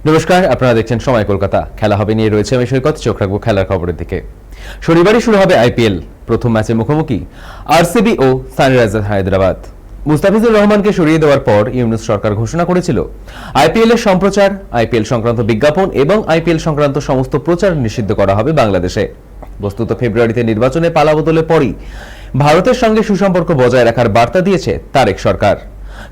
নমস্কার, আপনারা দেখছেন সময় কলকাতা। খেলা হবে নিয়ে রয়েছে আমি সৈকত। চোখ রাখবো খেলার খবরের দিকে। শনিবারই শুরু হবে আইপিএল। প্রথম ম্যাচে মুখোমুখি আরসিবি ও সানরাইজার্স হায়দ্রাবাদ। মুস্তাফিজুর রহমানকে সরিয়ে দেওয়ার পর ইউনুস সরকার ঘোষণা করেছিল আইপিএল এর সম্প্রচার, আইপিএল সংক্রান্ত বিজ্ঞাপন এবং আইপিএল সংক্রান্ত সমস্ত প্রচার নিষিদ্ধ করা হবে বাংলাদেশে। বস্তুত ফেব্রুয়ারিতে নির্বাচনে পালাবদলের পরই ভারতের সঙ্গে সুসম্পর্ক বজায় রাখার বার্তা দিয়েছে তারেক সরকার।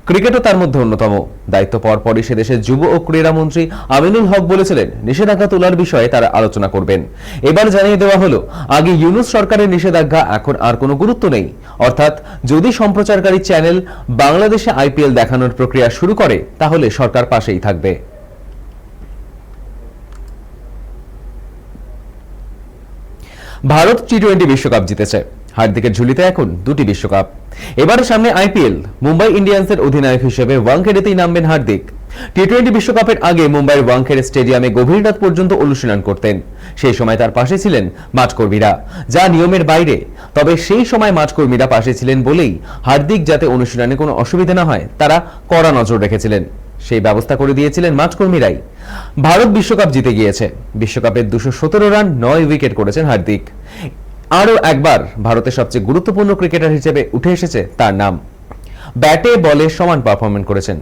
ক্রিকেটও তার মধ্যে অন্যতম। দায়িত্ব পাওয়ার পরই সে দেশের যুব ও ক্রীড়া মন্ত্রী আমিনুল হক বলেছিলেন নিষেধাজ্ঞা তোলার বিষয়ে তারা আলোচনা করবেন। এবার জানিয়ে দেওয়া হলো আগে ইউনুস সরকারের নিষেধাজ্ঞা এখন আর কোনো গুরুত্ব নেই। অর্থাৎ যদি সম্প্রচারকারী চ্যানেল বাংলাদেশে আইপিএল দেখানোর প্রক্রিয়া শুরু করে তাহলে সরকার পাশেই থাকবে। ভারত টি-20 বিশ্বকাপ জিতেছে। হার্দিকের ঝুলিতে এখন দুটি বিশ্বকাপ। এবারে সামনে আইপিএল। মুম্বাই ইন্ডিয়ান্সের অধিনায়ক হিসেবে ওয়াংখেড়েতেই নামবেন হার্দিক। টি-20 বিশ্বকাপের আগে মুম্বাইয়ের ওয়াংখেড়ে স্টেডিয়ামে গভীর রাত পর্যন্ত অনুশীলন করতেন। সেই সময় তার পাশে ছিলেন মাঠকর্মীরা, যা নিয়মের বাইরে। তবে সেই সময় মাঠকর্মীরা পাশে ছিলেন বলেই হার্দিক যাতে অনুশীলনে কোনো অসুবিধা না হয় তারা কড়া নজর রেখেছিলেন। সেই ব্যবস্থা করে দিয়েছিলেন মাঠকর্মীরাই। ভারত বিশ্বকাপ জিতে গিয়েছে। বিশ্বকাপের 217 রান 9 উইকেট করেছেন হার্দিক। আরও একবার ভারতের সবচেয়ে গুরুত্বপূর্ণ ক্রিকেটার হিসেবে উঠে এসেছে তার নাম। ব্যাটে বলে সমান পারফরমেন্স করেছেন।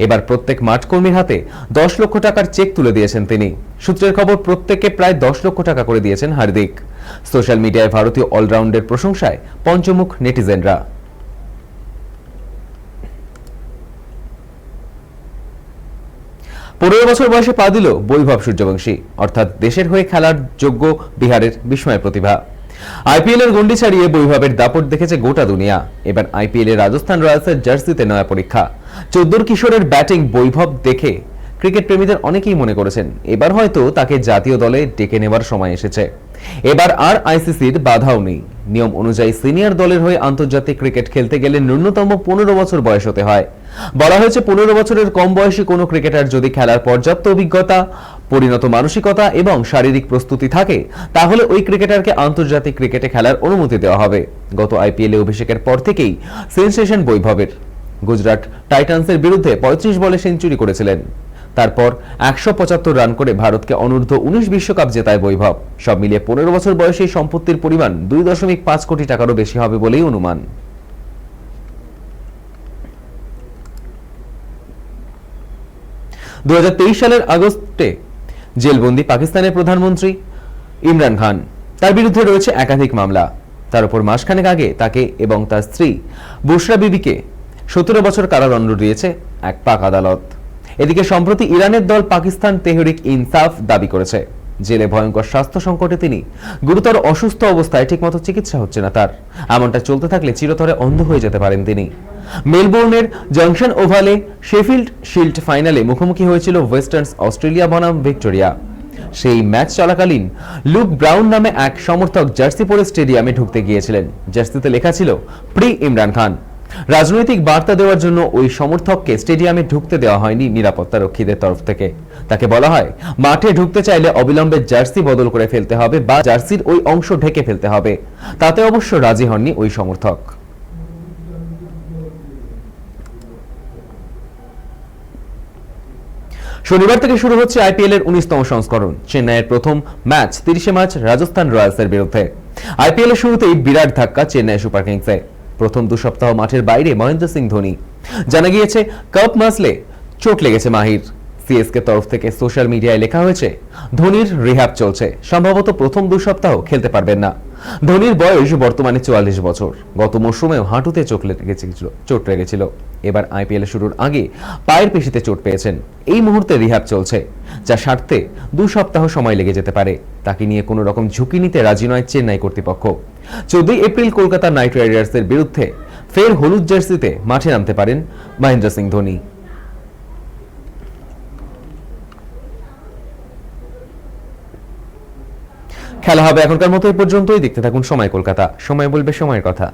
এবার প্রত্যেক মাঠকর্মীর হাতে 10 লক্ষ টাকার চেক তুলে দিয়েছেন তিনি। সূত্রের খবর প্রত্যেককে প্রায় 10 লক্ষ টাকা করে দিয়েছেন হার্দিক। সোশ্যাল মিডিয়ায় ভারতীয় অলরাউন্ডের প্রশংসায় পঞ্চমুখ নেটিজেনরা। পনেরো বছর বয়সে পা দিল বৈভব সূর্যবংশী, অর্থাৎ দেশের হয়ে খেলার যোগ্য বিহারের বিস্ময় প্রতিভা। আইপিএল এর গন্ডি ছাড়িয়ে বৈভবের দাপট দেখেছে গোটা দুনিয়া। এবার আইপিএল এ রাজস্থান রয়্যালসের জার্সিতে নয়া পরীক্ষা। 14 কিশোরের ব্যাটিং বৈভব দেখে ক্রিকেট প্রেমীদের অনেকেই মনে করেছেন এবার হয়তো তাকে জাতীয় দলে ডেকে নেবার সময় এসেছে। এবার আর আইসিসির বাধাও নেই। নিয়ম অনুযায়ী সিনিয়র দলের হয়ে আন্তর্জাতিক ক্রিকেট খেলতে গেলে ন্যূনতম 15 বছর বয়স হতে হয়। বলা হয়েছে 15 বছরের কম বয়সী কোনো ক্রিকেটার যদি খেলার পর্যাপ্ত অভিজ্ঞতা, পরিণত মানসিকতা এবং শারীরিক প্রস্তুতি থাকে তাহলে ওই ক্রিকেটারকে আন্তর্জাতিক ক্রিকেটে খেলার অনুমতি দেওয়া হবে। গত আইপিএল এ অভিষেকের পর থেকেই সেনসেশন বৈভবের। গুজরাট টাইটান্সের বিরুদ্ধে 35 বলে সেঞ্চুরি করেছিলেন। তারপর 175 রান করে ভারতকে অনূর্ধ্ব 19 বিশ্বকাপ জেতায় বৈভব। সব মিলিয়ে 15 বছর বয়সে সম্পত্তির পরিমাণ 2.5 কোটি টাকারও বেশি হবে বলেই অনুমান। দু সালের আগস্টে জেলবন্দি পাকিস্তানের প্রধানমন্ত্রী ইমরান খান। তার বিরুদ্ধে রয়েছে একাধিক মামলা। তার উপর মাসখানেক আগে তাকে এবং তার স্ত্রী বুশরা বিবিকে 17 বছর কারাদণ্ড দিয়েছে এক পাক আদালত। এদিকে সম্প্রতি ইরানের দল পাকিস্তান তেহরিক ইনসাফ দাবি করেছে জেলে ভয়ঙ্কর স্বাস্থ্য সংকটে তিনি গুরুতর অসুস্থ অবস্থায় ঠিকমতো চিকিৎসা হচ্ছে না তার। এমনটা চলতে থাকলে চিরতরে অন্ধ হয়ে যেতে পারেন তিনি। মেলবোর্নের জংশন ওভালে শেফিল্ড শিল্ড ফাইনালে মুখোমুখি হয়েছিল ওয়েস্টার্ন অস্ট্রেলিয়া বনাম ভিক্টোরিয়া। সেই ম্যাচ চলাকালীন লুক ব্রাউন নামে এক সমর্থক জার্সি পরে স্টেডিয়ামে ঢুকতে গিয়েছিলেন। জার্সিতে লেখা ছিল প্রি ইমরান খান। রাজনৈতিক বার্তা দেওয়ার জন্য ওই সমর্থককে স্টেডিয়ামে ঢুকতে দেওয়া হয়নি নিরাপত্তা রক্ষীদের তরফ থেকে। তাকে বলা হয় মাঠে ঢুকতে চাইলে অবিলম্বে জার্সি বদল করে ফেলতে হবে বা জার্সির ওই অংশ ঢেকে ফেলতে হবে। তাতে অবশ্য রাজি হননি ওই সমর্থক। শনিবার থেকে শুরু হচ্ছে আইপিএল এর 19তম সংস্করণ। চেন্নাইয়ের প্রথম ম্যাচ 30 মার্চ রাজস্থান রয়্যালসের বিরুদ্ধে। আইপিএল এর শুরুতেই বিরাট ধাক্কা চেন্নাই সুপার কিংসে। প্রথম 2 সপ্তাহ মাঠের বাইরে মহেন্দ্র সিং ধোনি। জানা গিয়েছে কাপ মাসলে চোট লেগেছে মাহির। সিএসকে তরফ থেকে সোশ্যাল মিডিয়ায় লেখা হয়েছে ধোনির রিহ্যাব চলছে, সম্ভবত প্রথম 2 সপ্তাহ খেলতে পারবেন না। ধোনির বয়স বর্তমানে 44 বছর। গত মৌসুমেও হাঁটুতে চোট লেগেছিল। এবার আইপিএল শুরুর আগে পায়ের পেশিতে চোট পেয়েছেন। এই মুহূর্তে রিহ্যাব চলছে, যা সারতে 2 সপ্তাহ সময় লেগে যেতে পারে। তাকে নিয়ে কোনো রকম ঝুঁকি নিতে রাজি নয় চেন্নাই কর্তৃপক্ষ। 14 এপ্রিল কলকাতা নাইট রাইডার্সের বিরুদ্ধে ফের হলুদ জার্সিতে মাঠে নামতে পারেন মহেন্দ্র সিং ধোনি। খেলা হবে এখনকার মতো এই পর্যন্তই। দেখতে থাকুন সময় কলকাতা। সময় বলবে সময়ের কথা।